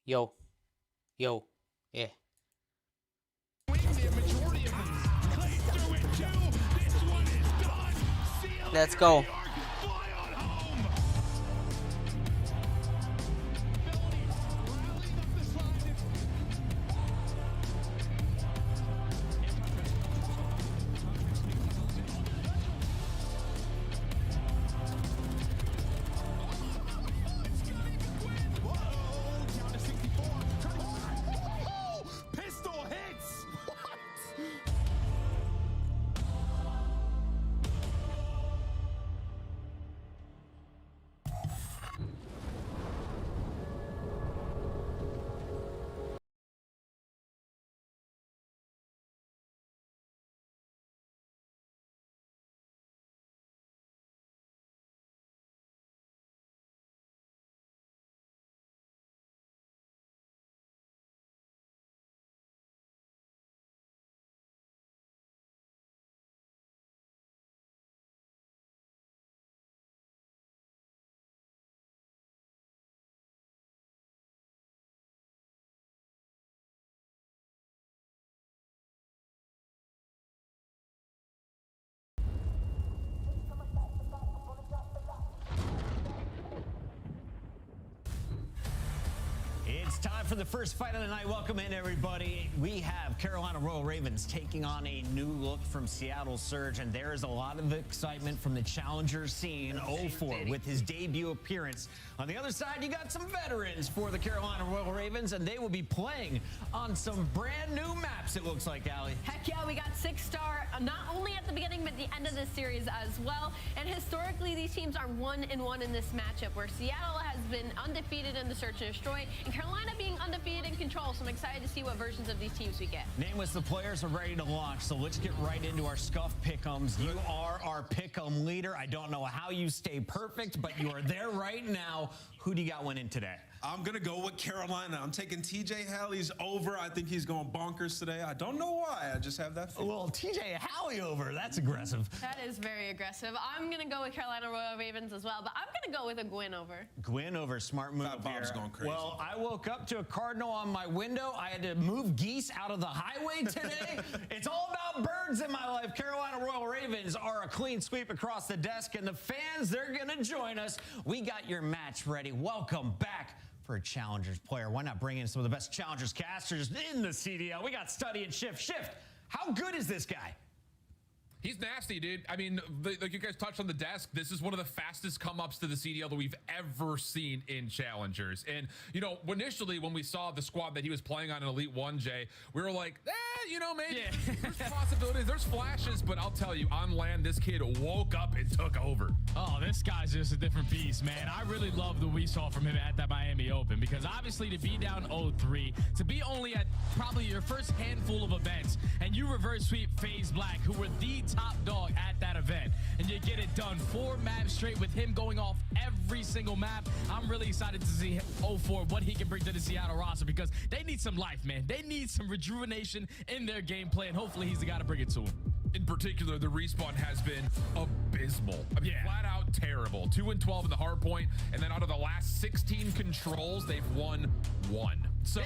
Yo, yo, yeah. Let's go. It's time for the first fight of the night. Welcome in, everybody. We have Carolina Royal Ravens taking on a new look from Seattle Surge, and there is a lot of excitement from the challenger scene. 0-4 with his debut appearance. On the other side, you got some veterans for the Carolina Royal Ravens, and they will be playing on some brand new maps, it looks like, Allie. Heck yeah, we got 6-star not only at the beginning, but the end of this series as well. And historically, these teams are 1-1 in this matchup, where Seattle has been undefeated in the Search and Destroy, and Carolina being undefeated in Control. So I'm excited to see what versions of these teams we get. Nameless, the players are ready to launch, so let's get right into our scuff pick'ems. You are our pick'em leader. I don't know how you stay perfect, but you are there right now. Who do you got winning today? I'm going to go with Carolina. I'm taking TJ Halley's over. I think he's going bonkers today. I don't know why. I just have that feeling. Well, TJ Halley over. That's aggressive. That is very aggressive. I'm going to go with Carolina Royal Ravens as well, but I'm going to go with a Gwyn over. Gwyn over. Smart move Thought Bob's here. going crazy. Well, I woke up to a cardinal on my window. I had to move geese out of the highway today. It's all about birds in my life. Carolina Royal Ravens are a clean sweep across the desk, and the fans, they're going to join us. We got your match ready. Welcome back for a Challengers player. Why not bring in some of the best Challengers casters in the CDL? We got Study and Shift. Shift, how good is this guy? He's nasty, dude. I mean, like you guys touched on the desk, this is one of the fastest come-ups to the CDL that we've ever seen in Challengers. And, you know, initially when we saw the squad that he was playing on in Elite 1, Jay, we were like, you know, maybe there's possibilities, there's flashes, but I'll tell you, on land, this kid woke up and took over. Oh, this guy's just a different beast, man. I really love what we saw from him at that Miami Open, because obviously to be down 0-3, to be only at probably your first handful of events, and you reverse sweep FaZe Black, who were the top dog at that event, and you get it done 4 maps straight with him going off every single map. I'm really excited to see 0-4 what he can bring to the Seattle roster, because they need some life, man. They need some rejuvenation in their gameplay, and hopefully he's the guy to bring it to them. In particular, the respawn has been abysmal. I mean, flat out terrible. 2-12 in the hard point, and then out of the last 16 controls, they've won 1. So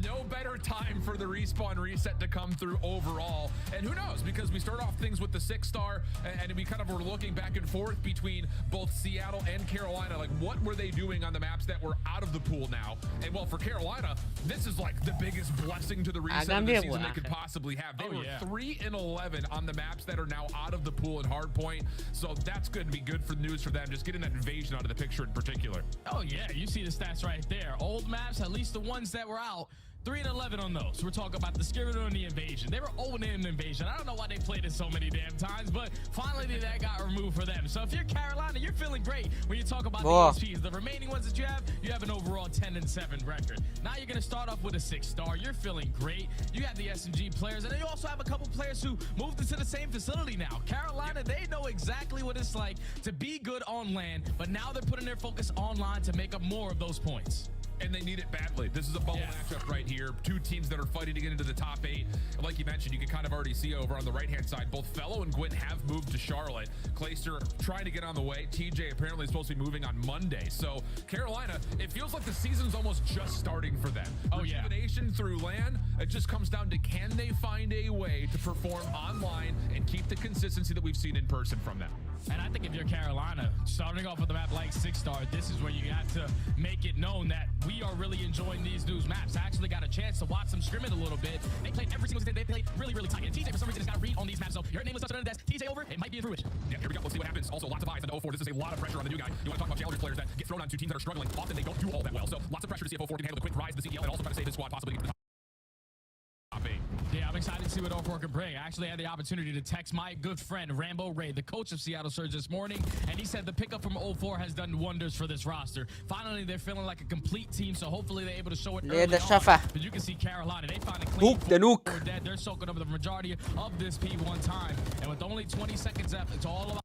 no better time for the respawn reset to come through overall. And who knows, because we start off things with the 6-star, and we kind of were looking back and forth between both Seattle and Carolina. Like, what were they doing on the maps that were out of the pool now? And well, for Carolina, this is like the biggest blessing to the reset of the season they could possibly have. They were 3-11 on the maps that are now out of the pool in hardpoint. So that's going to be good for news for them, just getting that invasion out of the picture in particular. Oh yeah, you see the stats right there. Old maps, at least the ones that were out, 3-11 on those. We're talking about the Skirmish and the Invasion. They were 0-in the Invasion. I don't know why they played it so many damn times, but finally that got removed for them. So if you're Carolina, you're feeling great when you talk about the ESPs. The remaining ones that you have an overall 10-7 record. Now you're going to start off with a 6-star. You're feeling great. You have the SMG players, and then you also have a couple players who moved into the same facility now. Carolina, they know exactly what it's like to be good on land, but now they're putting their focus online to make up more of those points. and they need it badly. This is a bubble matchup right here. Two teams that are fighting to get into the top 8. And like you mentioned, you can kind of already see over on the right-hand side, both Fellow and Gwyn have moved to Charlotte. Clayster trying to get on the way. TJ apparently is supposed to be moving on Monday. So Carolina, it feels like the season's almost just starting for them. Rejuvenation through LAN. It just comes down to, can they find a way to perform online and keep the consistency that we've seen in person from them? And I think if you're Carolina, starting off with a map like 6-star, this is where you have to make it known that we are really enjoying these new maps. I actually got a chance to watch them scrimmage a little bit. They played every single day. They played really, really tight. And TJ, for some reason, has got to read on these maps. So your name was touched on the desk. TJ over, it might be in fruition. Yeah, here we go. Let's see what happens. Also, lots of eyes on 04. This is a lot of pressure on the new guy. You want to talk about challengers players that get thrown on two teams that are struggling. Often they don't do all that well. So lots of pressure to see if 04 can handle the quick rise to the CDL and also try to save his squad possibly to the top 8. Yeah, I'm excited to see what 04 can bring. I actually had the opportunity to text my good friend, Rambo Ray, the coach of Seattle Surge this morning, and he said the pickup from 04 has done wonders for this roster. Finally, they're feeling like a complete team, so hopefully they're able to show it early on. But you can see Carolina, they find a clean dead. They're soaking over the majority of this P1 time, and with only 20 seconds left, it's all about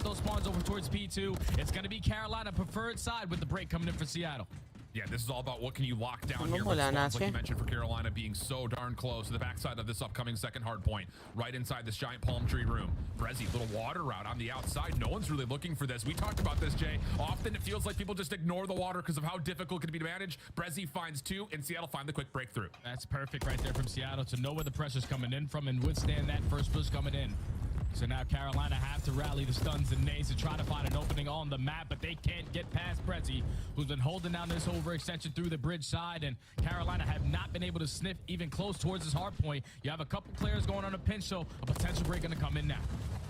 those spawns over towards P2. It's going to be Carolina preferred side with the break coming in for Seattle. Yeah, this is all about what can you lock down here. Like you mentioned, for Carolina being so darn close to the backside of this upcoming second hard point, right inside this giant palm tree room. Brezzy, little water route on the outside. No one's really looking for this. We talked about this, Jay. Often it feels like people just ignore the water because of how difficult it can be to manage. Brezzy finds 2, and Seattle find the quick breakthrough. That's perfect right there from Seattle to know where the pressure's coming in from and withstand that first push coming in. So now Carolina have to rally the stuns and nades to try to find an opening on the map, but they can't get past Brezzy, who's been holding down this overextension through the bridge side, and Carolina have not been able to sniff even close towards this hard point. You have a couple players going on a pinch, so a potential break going to come in now.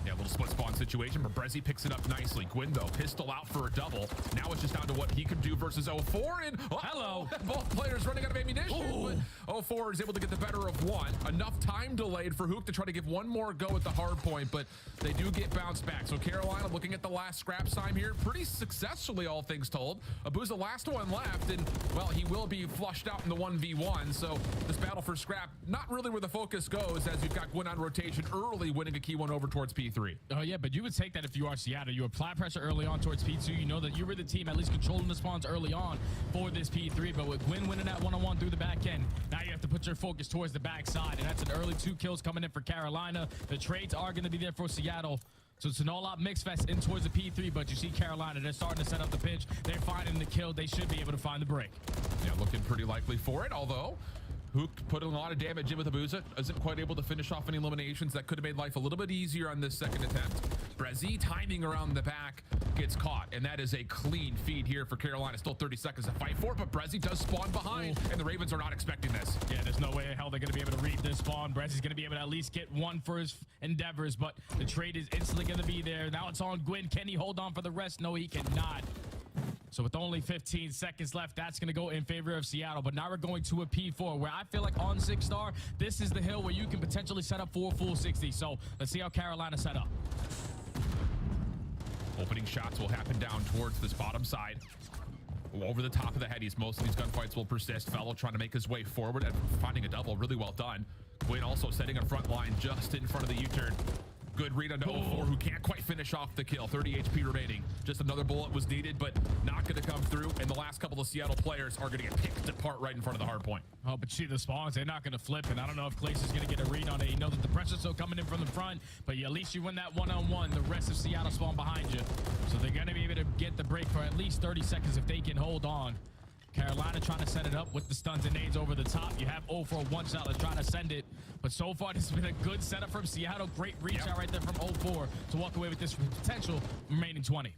Yeah, a little split spawn situation, but Brezzy picks it up nicely. Gwyn, though, pistol out for a double. Now it's just down to what he could do versus 04, and hello! Both players running out of ammunition, but 04 is able to get the better of one. Enough time delayed for Hook to try to give one more go at the hard point, but they do get bounced back. So Carolina looking at the last scrap time here pretty successfully, all things told. Abu's the last one left, and, well, he will be flushed out in the 1v1, so this battle for scrap, not really where the focus goes, as you've got Gwyn on rotation early, winning a key one over towards P3. Oh, yeah, but you would take that if you are Seattle. You apply pressure early on towards P2. You know that you were the team at least controlling the spawns early on for this P3, but with Gwyn winning that one-on-one through the back end, now you have to put your focus towards the backside, and that's an early 2 kills coming in for Carolina. The trades are going to be there for Seattle. So it's an all-out mix fest in towards the P3, but you see Carolina, they're starting to set up the pinch. They're finding the kill. They should be able to find the break. Yeah, looking pretty likely for it, although Hook put a lot of damage in with Abuza. Isn't quite able to finish off any eliminations. That could have made life a little bit easier on this second attempt. Brezzy timing around the back gets caught, and that is a clean feed here for Carolina. Still 30 seconds to fight for it, but Brezzy does spawn behind, and the Ravens are not expecting this. Yeah, there's no way in hell they're going to be able to read this spawn. Brezzy's going to be able to at least get one for his endeavors, but the trade is instantly going to be there. Now it's on Gwyn. Can he hold on for the rest? No, he cannot. So with only 15 seconds left, that's going to go in favor of Seattle. But now we're going to a P4, where I feel like on 6-star, this is the hill where you can potentially set up for a full 60. So let's see how Carolina set up. Opening shots will happen down towards this bottom side. Over the top of the headies, most of these gunfights will persist. Fellow trying to make his way forward and finding a double. Really well done. Gwyn also setting a front line just in front of the U-turn. Good read onto 04, who can't quite finish off the kill. 30 HP remaining. Just another bullet was needed, but not going to come through. And the last couple of Seattle players are going to get picked apart right in front of the hard point. Oh, but see the spawns, they're not going to flip. And I don't know if Clace is going to get a read on it. You know that the pressure's still coming in from the front, but at least you win that one-on-one. The rest of Seattle spawn behind you. So they're going to be able to get the break for at least 30 seconds if they can hold on. Carolina trying to set it up with the stuns and nades over the top. You have 0 for a one-shot that's trying to send it. But so far, this has been a good setup from Seattle. Great reach out right there from 0-4 to walk away with this potential remaining 20.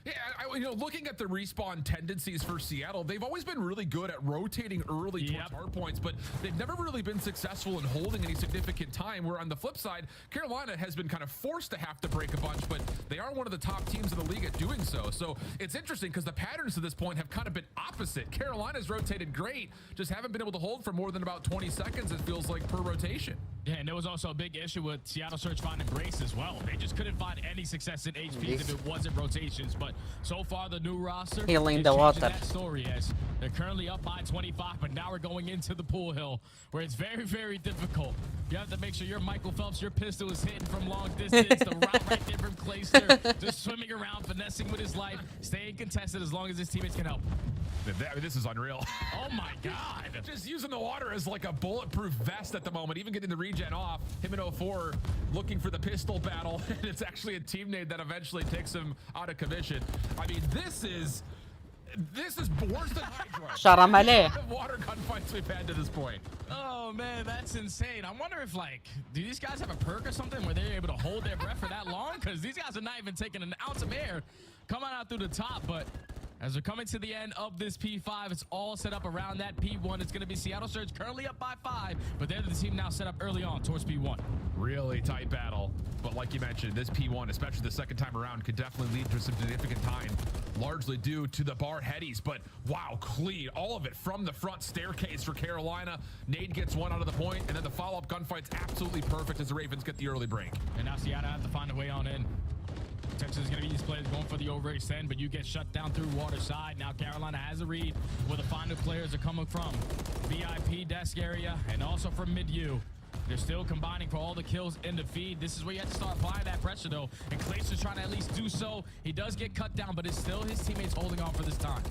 Yeah, you know, looking at the respawn tendencies for Seattle, they've always been really good at rotating early towards hard points, but they've never really been successful in holding any significant time, where on the flip side, Carolina has been kind of forced to have to break a bunch, but they are one of the top teams in the league at doing so. So it's interesting because the patterns to this point have kind of been opposite. Carolina's rotated great, just haven't been able to hold for more than about 20 seconds, it feels like, per rotation. Yeah, and there was also a big issue with Seattle Surge finding Brace as well. They just couldn't find any success in HPs if it wasn't rotations, but so far the new roster healing the water. That story, as they're currently up by 25, but now we're going into the pool hill, where it's very, very difficult. You have to make sure your Michael Phelps, your pistol is hitting from long distance. The route right there from Clayster, just swimming around, finessing with his life, staying contested as long as his teammates can help. This is unreal. Oh my God. Just using the water as like a bulletproof vest at the moment, even getting the regen off. Him and 04 looking for the pistol battle, and it's actually a teammate that eventually takes him out of commission. I mean, this is worse than Hydra. Sharamale. The water gunfights we've had to this point. Oh man, that's insane. I wonder if do these guys have a perk or something where they're able to hold their breath for that long? Because these guys are not even taking an ounce of air coming out through the top. But as we're coming to the end of this P5, it's all set up around that P1. It's going to be Seattle Surge currently up by 5, but they're the team now set up early on towards P1. Really tight battle. But like you mentioned, this P1, especially the second time around, could definitely lead to some significant time, largely due to the bar headies. But wow, clean. All of it from the front staircase for Carolina. Nade gets one out of the point, and then the follow-up gunfight's absolutely perfect as the Ravens get the early break. And now Seattle have to find a way on in. Texas is going to be these players going for the overextend, but you get shut down through water side. Now Carolina has a read where the final players are coming from. VIP desk area and also from mid-U. They're still combining for all the kills in the feed. This is where you have to start applying that pressure, though. And Clayster's trying to at least do so. He does get cut down, but it's still his teammates holding on for this time.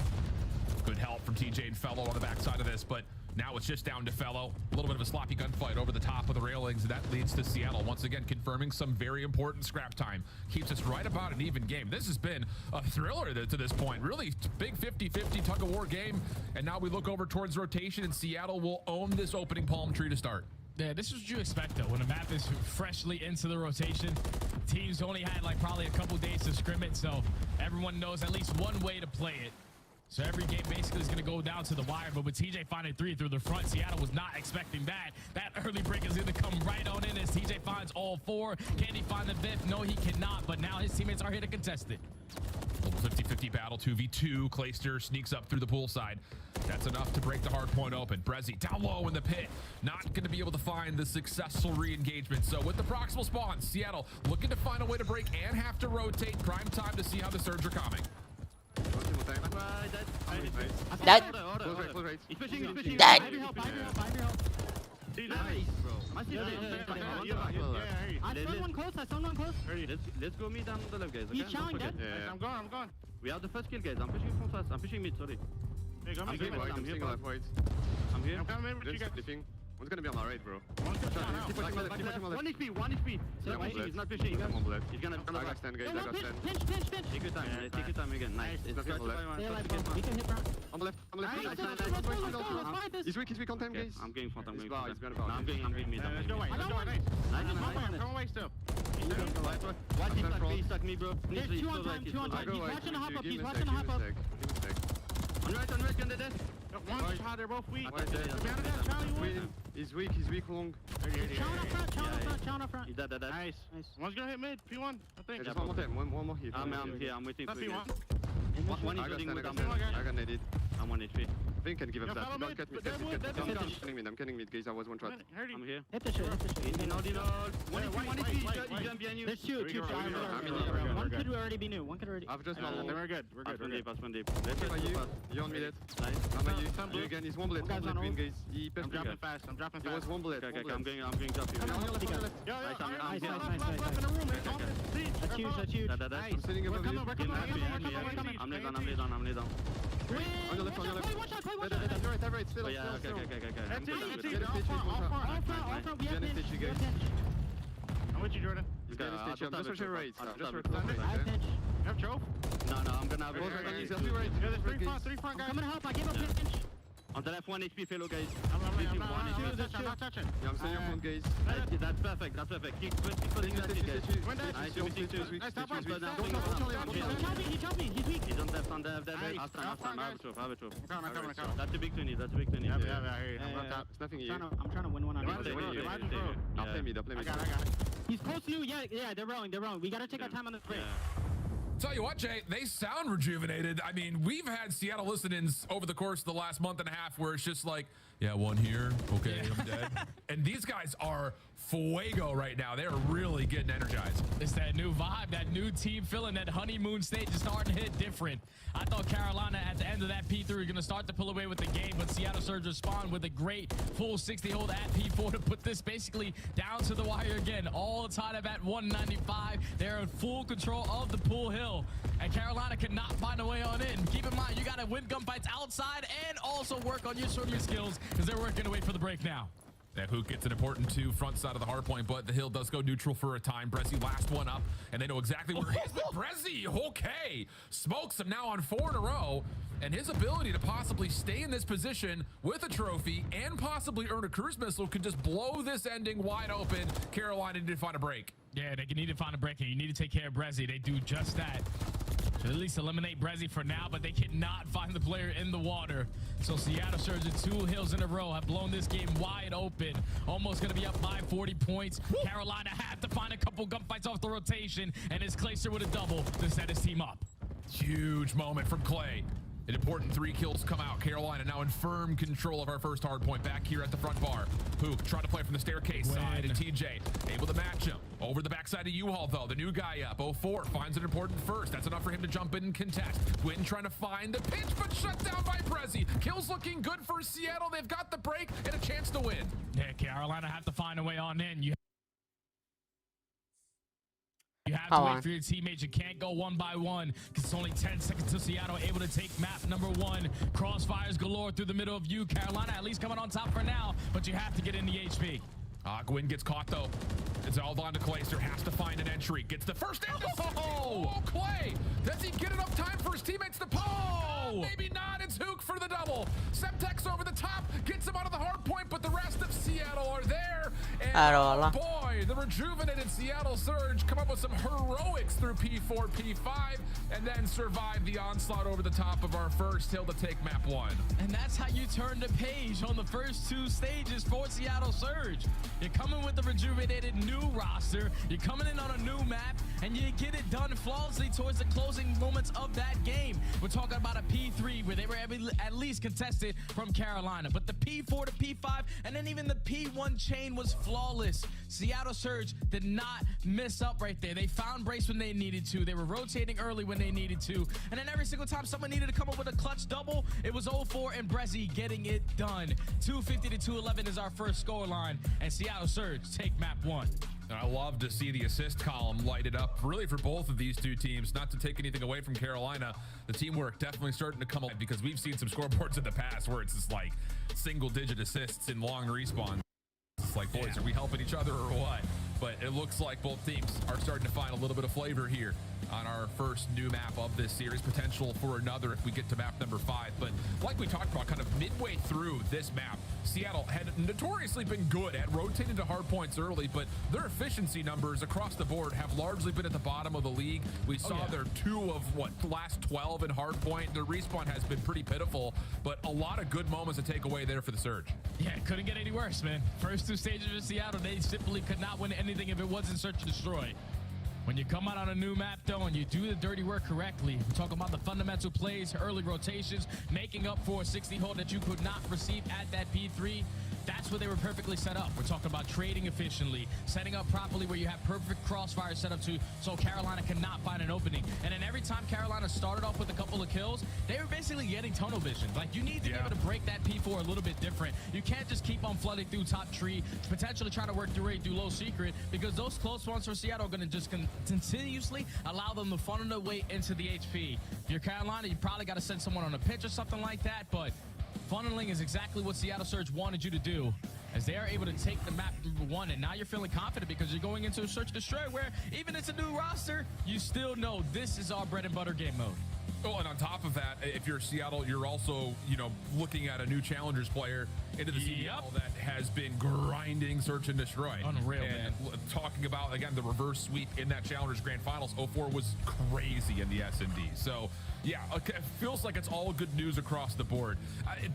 Good help from TJ and Fellow on the backside of this, but now it's just down to Fellow. A little bit of a sloppy gunfight over the top of the railings, and that leads to Seattle once again confirming some very important scrap time. Keeps us right about an even game. This has been a thriller to this point. Really big 50-50 tug-of-war game, and now we look over towards rotation, and Seattle will own this opening palm tree to start. Yeah, this is what you expect, though. When a map is freshly into the rotation, teams only had probably a couple days to scrim it, so everyone knows at least one way to play it. So every game basically is going to go down to the wire, but with TJ finding 3 through the front, Seattle was not expecting that. That early break is going to come right on in as TJ finds all 4. Can he find the 5th? No, he cannot, but now his teammates are here to contest it. Little 50-50 battle, 2v2. Clayster sneaks up through the pool side. That's enough to break the hard point open. Brezzy down low in the pit. Not going to be able to find the successful re-engagement. So with the proximal spawn, Seattle looking to find a way to break and have to rotate. Prime time to see how the Surge are coming. Dead. He's pushing. Dead. I need help. I saw one close. Let's go mid and the left, guys. Okay? He's challenging dead. Yeah. I'm going. We have the first kill, guys. I'm pushing front fast. I'm pushing mid, sorry. I'm here. I'm here. I'm coming with you guys. One's gonna be on my right, bro. One HP. He's not pushing. He's gonna be on the left. Pinch. Take your time, guys. Take your time again. Nice. We can hit front. On the left. Nice. He's weak on time, guys. I'm going front. I'm going mid. Let's go away. Nice. Come away still. Watch stuck me, bro. There's 2 on time. He's watching the hop up. On right, on the desk. One shot, they're both weak. He's weak long. Challenge up front. He's dead. Nice. One's gonna hit mid, P1, I think. Just one more time, one more hit. I'm here, I'm waiting for you guys. One is running with I got naded. I'm 1 HP. I think I can give him that. follow mid, I'm cutting mid, guys. I was one shot. I'm here. Hit the shit. One HP, he's gonna be on you. There's 2 shots. One could already be new. I've just We're good. Pass one deep. Let's go you on me dead. Nice. You again, he's one bullet. Win, guys. I'm dropping fast. He was one bullet. Okay, I'm going drop you. Nice. That's huge. I'm sitting above you. We're coming. I'm laid down. On your left. Have right. Still. Okay. I'm good. All front. We have pinch. I'm with you, Jordan. Just rush your right. I have pinch. You have choke? No, I'm gonna have it. There's 3 front guys. I'm gonna help. I give up pinch. On the left, 1 HP fellow, guys. I'm not touching. Yeah, I'm staying on front, guys. That's perfect. Keep putting that in, guys. Nice, you're too. He's jumping. He's weak. He's on left. Half time. I have a trope. That's a big 20. Yeah, It's nothing here. I'm trying to win one on I'll play mid. I got it. He's close to you. Yeah, they're rolling. We gotta take our time on this break. Tell you what, Jay, they sound rejuvenated. I mean, we've had Seattle listen-ins over the course of the last month and a half where it's just like Yeah, one here. Okay, I'm dead. And these guys are fuego right now. They're really getting energized. It's that new vibe, that new team feeling, that honeymoon stage is starting to hit different. I thought Carolina at the end of that P3 were going to start to pull away with the game, but Seattle Surge respond with a great full 60 hold at P4 to put this basically down to the wire again. All tied up at 195. They're in full control of the pool hill, and Carolina cannot find a way on in. Keep in mind, you got to win gunfights outside and also work on your swimming skills because they're working to wait for the break now. That Hook gets an important 2 front side of the hard point, but the hill does go neutral for a time. Brezzy last one up, and they know exactly where he is. But Brezzy, okay, smokes him now on 4 in a row, and his ability to possibly stay in this position with a trophy and possibly earn a cruise missile could just blow this ending wide open. Carolina need to find a break. Yeah, they need to find a break, and you need to take care of Brezzy. They do just that. Should at least eliminate Brezzy for now, but they cannot find the player in the water. So Seattle Surge at 2 hills in a row have blown this game wide open. Almost going to be up by 40 points. Carolina had to find a couple gunfights off the rotation, and it's Clayster with a double to set his team up. Huge moment from Clay. An important 3 kills come out. Carolina now in firm control of our first hard point back here at the front bar. Hook trying to play from the staircase side, and TJ able to match him. Over the backside of U-Haul, though. The new guy up. 04 finds an important first. That's enough for him to jump in and contest. Gwyn trying to find the pinch, but shut down by Brezzy. Kills looking good for Seattle. They've got the break and a chance to win. Yeah, Carolina have to find a way on in. You have to wait for your teammates. You can't go one by one because it's only 10 seconds to Seattle able to take map number 1. Crossfires galore through the middle of you. Carolina at least coming on top for now, but you have to get in the HP. Gwyn gets caught, though. It's all down to Clayster. Has to find an entry. Gets the first and oh, Clay! Does he get enough time for his teammates to pull? Maybe not. It's Hook for the double. Semtex over the top. Gets him out of the hard point, but the rest of Seattle are there. And oh boy, the rejuvenated Seattle Surge come up with some heroics through P4, P5, and then survive the onslaught over the top of our first hill to take map 1. And that's how you turn the page on the first 2 stages for Seattle Surge. You're coming with the rejuvenated new roster. You're coming in on a new map, and you get it done flawlessly towards the closing moments of that game. We're talking about a P3 where they were at least contested from Carolina, but the P4 to P5 and then even the P1 chain was flawless. Seattle Surge did not miss up right there. They found Brace when they needed to. They were rotating early when they needed to, and then every single time someone needed to come up with a clutch double, it was 04 and Brezzy getting it done. 250 to 211 is our first scoreline, and Seattle Surge take map 1. And I love to see the assist column lighted up really for both of these 2 teams. Not to take anything away from Carolina, the teamwork definitely starting to come up because we've seen some scoreboards in the past where it's just like single-digit assists in long respawn. It's like, boys, are we helping each other or what? But it looks like both teams are starting to find a little bit of flavor here on our first new map of this series. Potential for another if we get to map number 5. But like we talked about, kind of midway through this map, Seattle had notoriously been good at rotating to hard points early, but their efficiency numbers across the board have largely been at the bottom of the league. We saw their 2 of the last 12 in hard point. Their respawn has been pretty pitiful, but a lot of good moments to take away there for the Surge. Yeah, it couldn't get any worse, man. First 2 stages of Seattle, they simply could not win anything if it wasn't Search and Destroy. When you come out on a new map, though, and you do the dirty work correctly, we're talking about the fundamental plays, early rotations, making up for a 60 hold that you could not receive at that P3. That's where they were perfectly set up. We're talking about trading efficiently, setting up properly where you have perfect crossfire set up to so Carolina cannot find an opening. And then every time Carolina started off with a couple of kills, they were basically getting tunnel vision. Like, you need to be able to break that P4 a little bit different. You can't just keep on flooding through top tree, potentially trying to work your way through low secret, because those close ones for Seattle are going to just continuously allow them to funnel their way into the HP. If you're Carolina, you probably got to send someone on a pitch or something like that, but funneling is exactly what Seattle Surge wanted you to do, as they are able to take the map number 1, and now you're feeling confident because you're going into a Search and Destroy where even it's a new roster, you still know this is our bread and butter game mode. Oh, and on top of that, if you're Seattle, you're also, looking at a new Challengers player into the CDL that has been grinding Search and Destroy. Unreal, and man. Talking about, again, the reverse sweep in that Challengers Grand Finals, 04 was crazy in the S&D. So Yeah, okay. It feels like it's all good news across the board.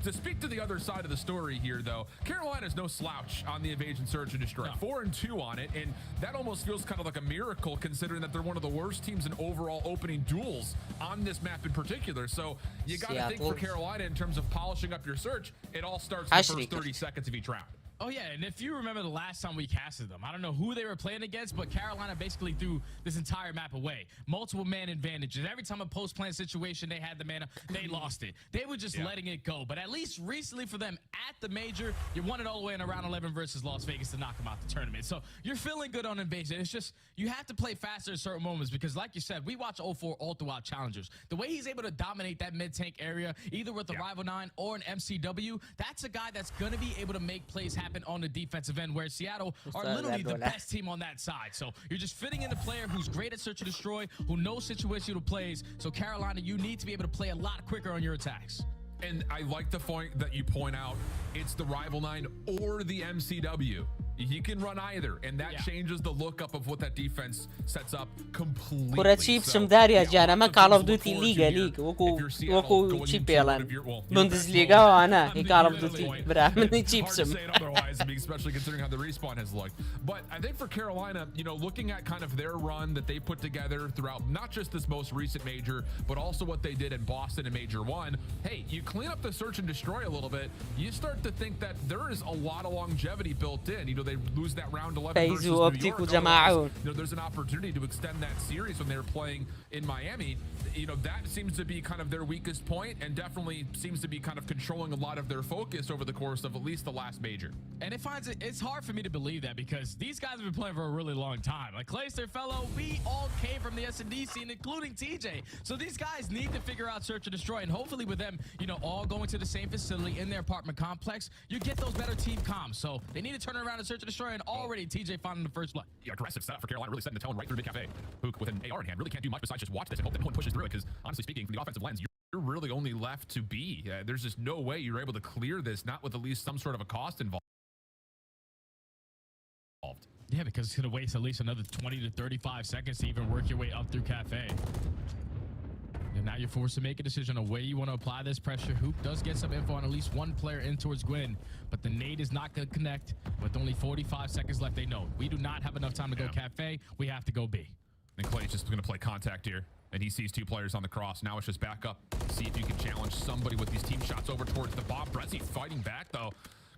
To speak to the other side of the story here, though, Carolina's no slouch on the Invasion Search and Destroy. No. 4-2 on it, and that almost feels kind of like a miracle considering that they're one of the worst teams in overall opening duels on this map in particular. So you got to think for Carolina in terms of polishing up your search, it all starts in the first 30 seconds of each round. Oh, yeah, and if you remember the last time we casted them, I don't know who they were playing against, but Carolina basically threw this entire map away. Multiple man advantages. Every time a post-plan situation, they had the mana, they lost it. They were just letting it go. But at least recently for them at the major, you won it all the way in a round 11 versus Las Vegas to knock them out the tournament. So you're feeling good on Invasion. It's just you have to play faster at certain moments because, like you said, we watch 0-4 all throughout challengers. The way he's able to dominate that mid-tank area, either with the Rival 9 or an MCW, that's a guy that's going to be able to make plays happen on the defensive end, where Seattle are literally the best team on that side. So you're just fitting in a player who's great at search and destroy, who knows situational plays. So Carolina, you need to be able to play a lot quicker on your attacks. And I like the point that you point out. It's the Rival 9 or the MCW. He can run either, and that changes the look up of what that defense sets up completely. Kura chipsëm darja gjana me Call of Duty League woku chipellan Bundesliga ana I Call of Duty bra me chipsëm. Otherwise, I mean, especially considering how the respawn has looked. But I think for Carolina, you know, looking at kind of their run that they put together throughout not just this most recent major, but also what they did in Boston in Major 1, hey, you clean up the search and destroy a little bit, you start to think that there is a lot of longevity built in. You know, they lose that round 11 versus New York. You know, there's an opportunity to extend that series when they were playing in Miami. You know, that seems to be kind of their weakest point and definitely seems to be kind of controlling a lot of their focus over the course of at least the last major. And it's hard for me to believe that because these guys have been playing for a really long time. Like Clayster, fellow, we all came from the S&D scene, including TJ. So these guys need to figure out search and destroy, and hopefully with them, you know, all going to the same facility in their apartment complex, you get those better team comms. So they need to turn around and search and destroy, and already TJ finding the first blood. Yeah, aggressive setup for Carolina, really setting the tone right through mid-cafe. Hook with an AR in hand really can't do much besides just watch this and hope that no one pushes through it, because honestly speaking, from the offensive lens, you're really only left to be. There's just no way you're able to clear this, not with at least some sort of a cost involved. Yeah, because it's going to waste at least another 20 to 35 seconds to even work your way up through Cafe. And now you're forced to make a decision on where you want to apply this pressure. Hoop does get some info on at least one player in towards Gwyn, but the nade is not going to connect. With only 45 seconds left, they know we do not have enough time to go Cafe. We have to go B. And Clay's just going to play contact here. And he sees two players on the cross. Now it's just back up. See if you can challenge somebody with these team shots over towards the bomb. Brezzy fighting back, though.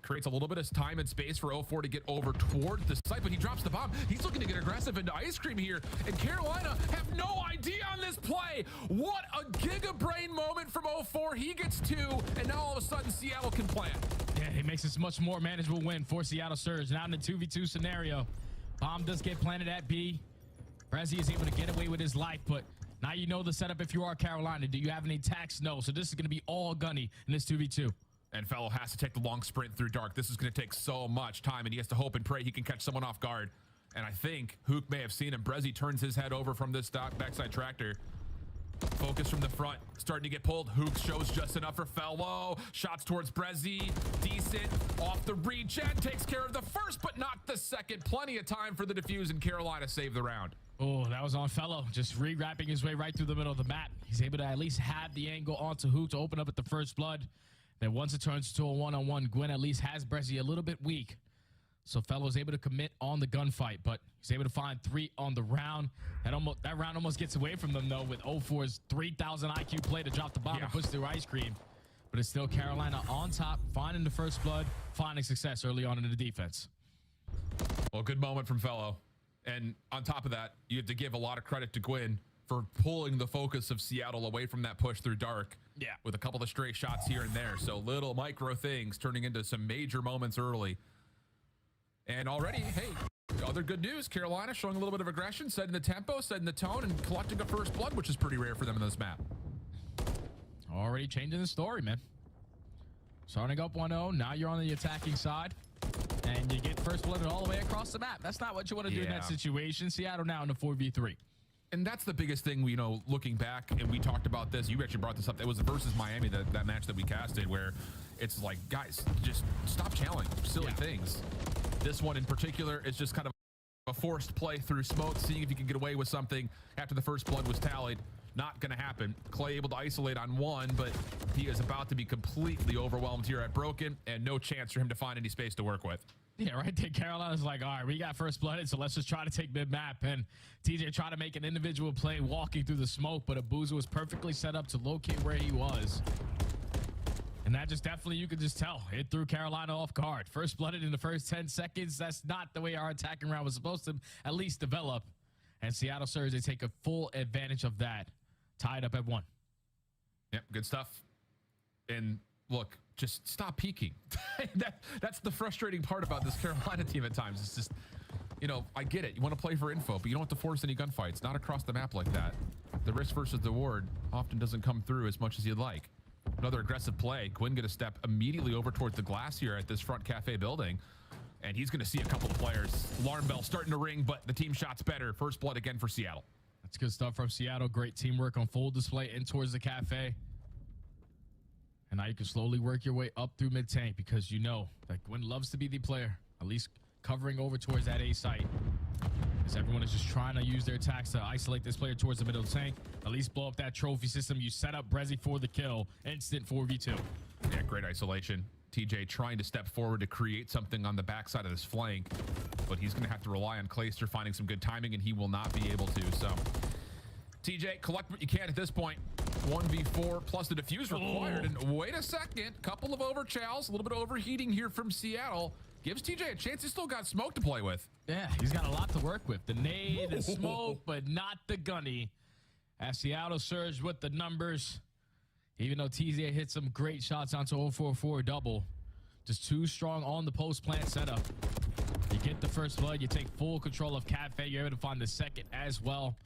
Creates a little bit of time and space for 0-4 to get over towards the site, but he drops the bomb. He's looking to get aggressive into Ice Cream here, and Carolina have no idea on this play. What a giga brain moment from 0-4. He gets two, and now all of a sudden Seattle can plan. Yeah, he makes this much more manageable win for Seattle Surge. Now in the 2v2 scenario, bomb does get planted at B. Brezzy is able to get away with his life, but now you know the setup if you are Carolina. Do you have any attacks? No. So this is going to be all gunny in this 2v2. And Fellow has to take the long sprint through dark. This is going to take so much time, and he has to hope and pray he can catch someone off guard. And I think Hook may have seen him. Brezzy turns his head over from this backside tractor. Focus from the front, starting to get pulled. Hook shows just enough for Fellow. Shots towards Brezzy. Decent. Off the regen. Takes care of the first, but not the second. Plenty of time for the defuse, and Carolina save the round. Oh, that was on Fellow. Just re-wrapping his way right through the middle of the map. He's able to at least have the angle onto Hook to open up at the first blood. Then once it turns to a one-on-one, Gwyn at least has Brezzy a little bit weak. So Fellow's able to commit on the gunfight, but he's able to find 3 on the round. That round almost gets away from them, though, with 0-4's 3,000 IQ play to drop the bomb and push through Ice Cream. But it's still Carolina on top, finding the first blood, finding success early on in the defense. Well, good moment from Fellow. And on top of that, you have to give a lot of credit to Gwyn for pulling the focus of Seattle away from that push through dark. Yeah. With a couple of stray shots here and there. So little micro things turning into some major moments early. And already, hey, other good news. Carolina showing a little bit of aggression, setting the tempo, setting the tone, and collecting a first blood, which is pretty rare for them in this map. Already changing the story, man. Starting up 1-0. Now you're on the attacking side. And you get first blood all the way across the map. That's not what you want to do in that situation. Seattle now in the 4v3. And that's the biggest thing, you know, looking back, and we talked about this. You actually brought this up. It was versus Miami, that match that we casted, where it's like, guys, just stop challenging silly things. This one in particular is just kind of A forced play through smoke, seeing if he can get away with something after the first blood was tallied. Not going to happen. Clay able to isolate on one, but he is about to be completely overwhelmed here at Broken, and no chance for him to find any space to work with. Yeah, right there. Carolina's like, all right, we got first blooded, so let's just try to take mid-map. And TJ tried to make an individual play walking through the smoke, but Abuza was perfectly set up to locate where he was. And that just definitely, you could just tell, it threw Carolina off guard. First blooded in the first 10 seconds. That's not the way our attacking round was supposed to at least develop. And Seattle Surge, they take a full advantage of that. Tied up at 1. Yep, good stuff. And look, just stop peeking. That's the frustrating part about this Carolina team at times. It's just, you know, I get it. You want to play for info, but you don't have to force any gunfights. Not across the map like that. The risk versus the reward often doesn't come through as much as you'd like. Another aggressive play. Gwyn going to step immediately over towards the glass here at this front cafe building. And he's going to see a couple of players. Alarm bell starting to ring, but the team shot's better. First blood again for Seattle. That's good stuff from Seattle. Great teamwork on full display in towards the cafe. And now you can slowly work your way up through mid-tank because you know that Gwyn loves to be the player, at least covering over towards that A site. As everyone is just trying to use their attacks to isolate this player towards the middle tank, at least blow up that trophy system. You set up Brezzy for the kill. Instant 4v2. Yeah, great isolation. TJ trying to step forward to create something on the backside of this flank, but he's going to have to rely on Clayster finding some good timing, and he will not be able to. So, TJ, collect what you can at this point. 1v4 plus the defuse required. And wait a second, couple of overchows, a little bit of overheating here from Seattle. Gives TJ a chance. He's still got smoke to play with. Yeah, he's got a lot to work with. The nade, the smoke, but not the gunny. As Seattle surged with the numbers. Even though TJ hit some great shots onto 044 double. Just too strong on the post plant setup. You get the first blood. You take full control of Cafe. You're able to find the second as well.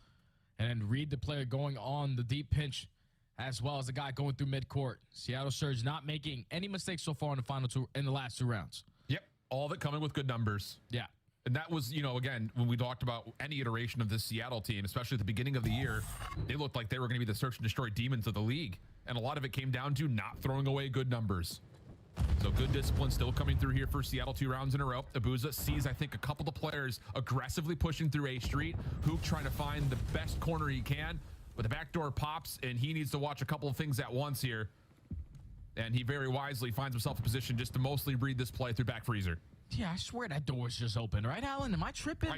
And then read the player going on the deep pinch as well as the guy going through mid-court. Seattle Surge not making any mistakes so far in the last 2 rounds. Yep. All of it coming with good numbers. Yeah. And that was, you know, again, when we talked about any iteration of this Seattle team, especially at the beginning of the year, they looked like they were going to be the search and destroy demons of the league. And a lot of it came down to not throwing away good numbers. So good discipline still coming through here for Seattle 2 rounds in a row. Abuza sees, I think, a couple of players aggressively pushing through A Street. Hook trying to find the best corner he can. But the back door pops, and he needs to watch a couple of things at once here. And he very wisely finds himself in position just to mostly read this play through back freezer. Yeah, I swear that door was just open, right, Alan? Am I tripping?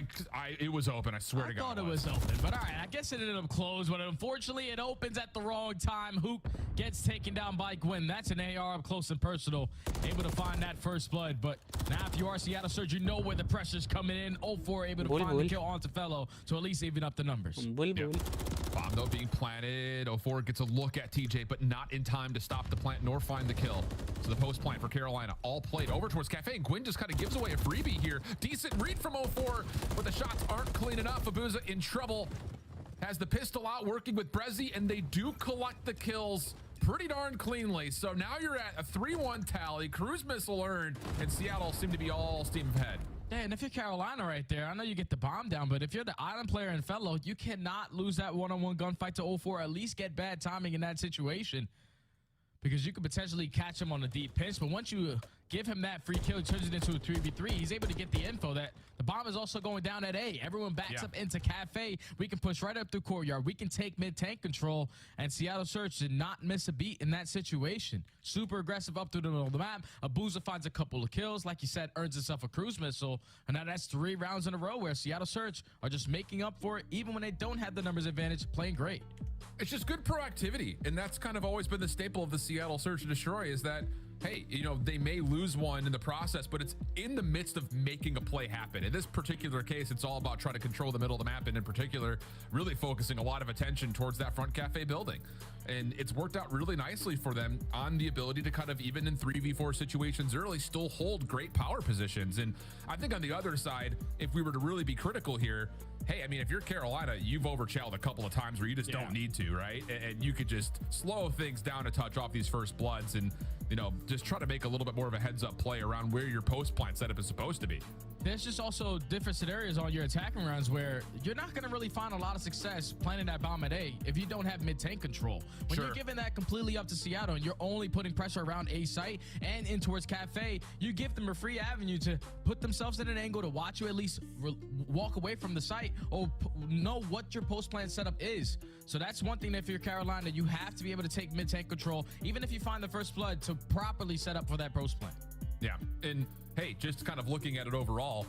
It was open. I swear to God. I thought it was open, but all right. I guess it ended up closed, but unfortunately, it opens at the wrong time. Hook gets taken down by Gwyn. That's an AR up close and personal. Able to find that first blood, but now if you are Seattle Surge, you know where the pressure's coming in. 0-4 able to find the kill onto Fellow to at least even up the numbers. Yep. Bomb, though, being planted. 0-4 gets a look at TJ, but not in time to stop the plant nor find the kill. So the post plant for Carolina all played over towards Cafe, and Gwyn just kind of gives away a freebie here. Decent read from 0-4, but the shots aren't clean enough. Abuza in trouble. Has the pistol out working with Brezzy, and they do collect the kills pretty darn cleanly. So now you're at a 3-1 tally. Cruise missile earned, and Seattle seem to be all steam ahead. Yeah, and if you're Carolina right there, I know you get the bomb down, but if you're the island player and Fellow, you cannot lose that one-on-one gunfight to 0-4. At least get bad timing in that situation, because you could potentially catch him on a deep pinch. But once you give him that free kill, he turns it into a 3v3. He's able to get the info that the bomb is also going down at A. Everyone backs up into Cafe. We can push right up through courtyard. We can take mid-tank control, and Seattle Surge did not miss a beat in that situation. Super aggressive up through the middle of the map. Abuza finds a couple of kills. Like you said, earns himself a cruise missile. And now that's 3 rounds in a row where Seattle Surge are just making up for it, even when they don't have the numbers advantage, playing great. It's just good proactivity, and that's kind of always been the staple of the Seattle Search and Destroy, is that, hey, you know, they may lose one in the process, but it's in the midst of making a play happen. In this particular case, it's all about trying to control the middle of the map, and in particular, really focusing a lot of attention towards that front cafe building. And it's worked out really nicely for them on the ability to kind of, even in 3v4 situations early, still hold great power positions. And I think on the other side, if we were to really be critical here, hey, I mean, if you're Carolina, you've overchalled a couple of times where you just don't need to, right? And you could just slow things down a touch off these first bloods and, you know, just try to make a little bit more of a heads up play around where your post plant setup is supposed to be. There's just also different scenarios on your attacking runs where you're not going to really find a lot of success planting that bomb at A if you don't have mid-tank control. When you're giving that completely up to Seattle and you're only putting pressure around A site and in towards Cafe, you give them a free avenue to put themselves in an angle to watch you at least walk away from the site or know what your post-plan setup is. So that's one thing that if you're Carolina, you have to be able to take mid-tank control, even if you find the first blood, to properly set up for that post-plan. Yeah, and hey, just kind of looking at it overall,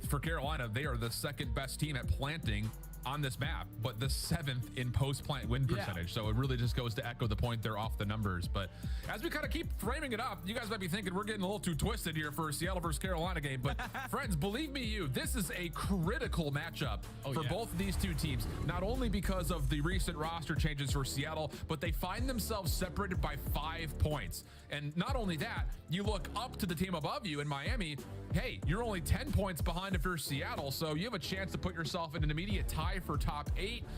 for Carolina, they are the second best team at planting on this map, but the 7th in post-plant win percentage. So it really just goes to echo the point there off the numbers. But as we kind of keep framing it up, you guys might be thinking we're getting a little too twisted here for a Seattle versus Carolina game. But friends, believe me, this is a critical matchup for both of these two teams, not only because of the recent roster changes for Seattle, but they find themselves separated by 5 points. And not only that, you look up to the team above you in Miami, hey, you're only 10 points behind if you're Seattle, so you have a chance to put yourself in an immediate tie for top 8.